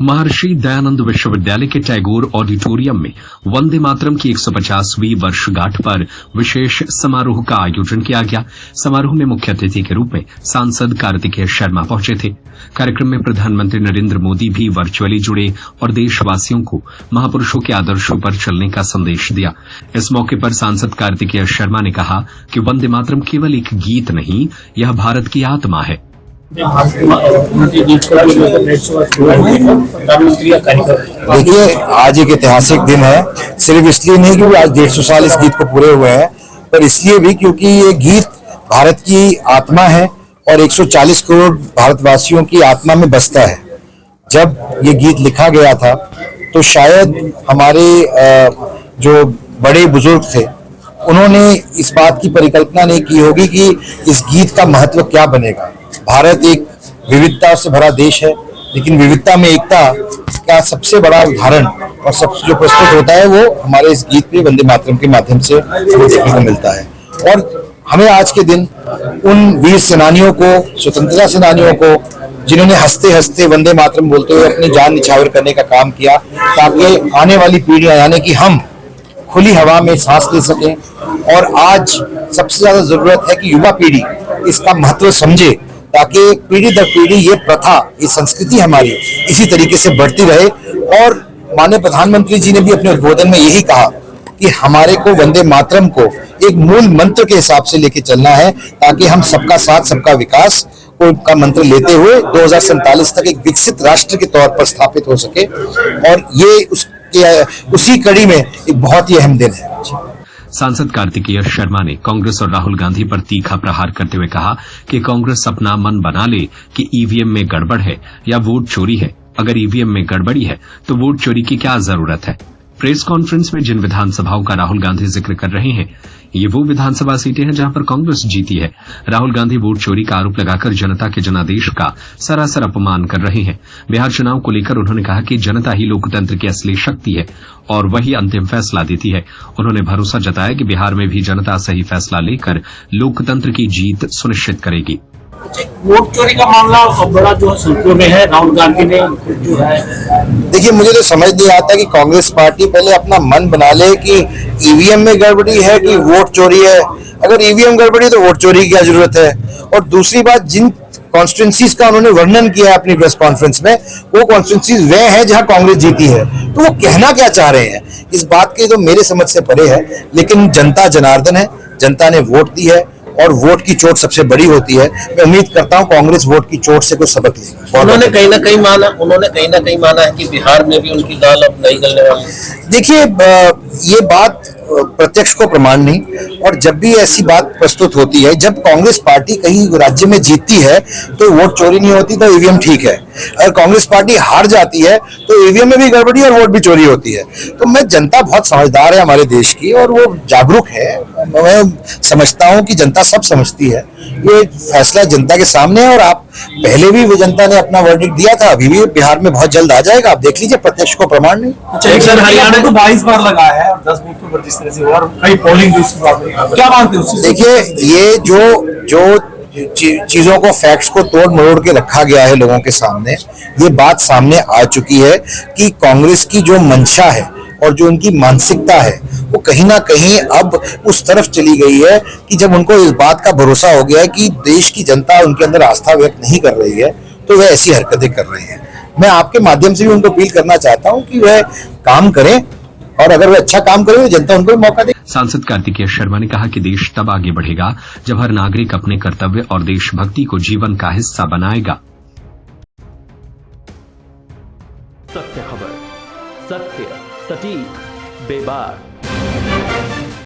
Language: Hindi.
महर्षि दयानंद विश्वविद्यालय के टैगोर ऑडिटोरियम में वंदे मातरम की 150वीं वर्षगांठ पर विशेष समारोह का आयोजन किया गया। समारोह में मुख्य अतिथि के रूप में सांसद कार्तिकेय शर्मा पहुंचे थे। कार्यक्रम में प्रधानमंत्री नरेंद्र मोदी भी वर्चुअली जुड़े और देशवासियों को महापुरुषों के आदर्शों पर चलने का संदेश दिया। इस मौके पर सांसद कार्तिकेय शर्मा ने कहा कि वंदे मातरम केवल एक गीत नहीं, यह भारत की आत्मा है। देखिए, आज एक ऐतिहासिक दिन है, सिर्फ इसलिए नहीं क्योंकि आज 150 साल इस गीत को पूरे हुए हैं, पर इसलिए भी क्योंकि ये गीत भारत की आत्मा है और 140 करोड़ भारतवासियों की आत्मा में बसता है। जब ये गीत लिखा गया था तो शायद हमारे जो बड़े बुजुर्ग थे उन्होंने इस बात की परिकल्पना नहीं की होगी कि इस गीत का महत्व क्या बनेगा। भारत एक विविधता से भरा देश है, लेकिन विविधता में एकता का सबसे बड़ा उदाहरण और सबसे जो प्रस्तुत होता है वो हमारे इस गीत पे वंदे मातरम के माध्यम से देखने को मिलता है। और हमें आज के दिन उन वीर सेनानियों को, स्वतंत्रता सेनानियों को, जिन्होंने हंसते हंसते वंदे मातरम बोलते हुए अपनी जान निछावर करने का काम किया ताकि आने वाली पीढ़ियां यानी कि हम खुली हवा में सांस ले सकें। और आज सबसे ज्यादा जरूरत है कि युवा पीढ़ी इसका महत्व समझे ताकि पीढ़ी दर पीढ़ी ये प्रथा, ये संस्कृति हमारी इसी तरीके से बढ़ती रहे। और माननीय प्रधानमंत्री जी ने भी अपने उद्बोधन में यही कहा कि हमारे को वंदे मातरम को एक मूल मंत्र के हिसाब से लेके चलना है ताकि हम सबका साथ सबका विकास को का मंत्र लेते हुए 2047 तक एक विकसित राष्ट्र के तौर पर स्थापित हो सके। और ये उसी कड़ी में एक बहुत ही अहम दिन है। सांसद कार्तिकेय शर्मा ने कांग्रेस और राहुल गांधी पर तीखा प्रहार करते हुए कहा कि कांग्रेस अपना मन बना ले कि ईवीएम में गड़बड़ है या वोट चोरी है। अगर ईवीएम में गड़बड़ी है तो वोट चोरी की क्या जरूरत है। प्रेस कॉन्फ्रेंस में जिन विधानसभाओं का राहुल गांधी जिक्र कर रहे हैं, ये वो विधानसभा सीटें हैं जहां पर कांग्रेस जीती है। राहुल गांधी वोट चोरी का आरोप लगाकर जनता के जनादेश का सरासर अपमान कर रहे हैं। बिहार चुनाव को लेकर उन्होंने कहा कि जनता ही लोकतंत्र की असली शक्ति है और वही अंतिम फैसला देती है। उन्होंने भरोसा जताया कि बिहार में भी जनता सही फैसला लेकर लोकतंत्र की जीत सुनिश्चित करेगी। वोट चोरी का मामला बड़ा जो है सुर्खियों में है, राहुल गांधी ने जो है। देखिए, मुझे तो समझ नहीं आता कि कांग्रेस पार्टी पहले अपना मन बना ले कि ईवीएम में गड़बड़ी है कि वोट चोरी है। अगर ईवीएम गड़बड़ी तो वोट चोरी की क्या जरूरत है। और दूसरी बात, जिन कॉन्स्टिट्यूंसीज का उन्होंने वर्णन किया है अपनी प्रेस कॉन्फ्रेंस में, वो कॉन्स्टिट्यूंसीज वे हैं जहां कांग्रेस जीती है। तो वो कहना क्या चाह रहे हैं इस बात के तो मेरे समझ से परे है। लेकिन जनता जनार्दन है, जनता ने वोट दी है और वोट की चोट सबसे बड़ी होती है। मैं उम्मीद करता हूं कांग्रेस वोट की चोट से कुछ सबक लेगी। उन्होंने कहीं ना कहीं माना है कि बिहार में भी उनकी दाल अब नहीं गलने वाली। देखिए, ये बात प्रत्यक्ष को प्रमाण नहीं। और जब भी ऐसी बात प्रस्तुत होती है, जब कांग्रेस पार्टी कहीं राज्य में जीतती है तो वोट चोरी नहीं होती तो ईवीएम ठीक है। अगर कांग्रेस पार्टी हार जाती है तो ईवीएम में भी गड़बड़ी और वोट भी चोरी होती है। तो मैं, जनता बहुत समझदार है हमारे देश की और वो जागरूक है। मैं समझता हूं कि जनता सब समझती है। ये फैसला जनता के सामने है और आप पहले भी जनता ने अपना वर्डिक्ट दिया था, अभी भी बिहार में बहुत जल्द आ जाएगा। आप देख लीजिए, प्रत्यक्ष को प्रमाण नहीं। अच्छा, हरियाणा को 22 बार लगा है और 10 बूथ पर जिस तरह से और कई पोलिंग क्या मानते हैं? देखिए, ये जो चीजों को, फैक्ट्स को तोड़ मरोड़ के रखा गया है लोगों के सामने, ये बात सामने आ चुकी है कि कांग्रेस की जो मंशा है और जो उनकी मानसिकता है वो कहीं ना कहीं अब उस तरफ चली गई है कि जब उनको इस बात का भरोसा हो गया है कि देश की जनता उनके अंदर आस्था व्यक्त नहीं कर रही है तो वह ऐसी हरकतें कर रहे हैं। मैं आपके माध्यम से भी उनको अपील करना चाहता हूं कि वह काम करें और अगर वह अच्छा काम करे तो जनता उनको भी मौका दे। सांसद कार्तिकेय शर्मा ने कहा कि देश तब आगे बढ़ेगा जब हर नागरिक अपने कर्तव्य और देशभक्ति को जीवन का हिस्सा बनाएगा। सत्य खबर, सत्य, सटीक, बेबाक।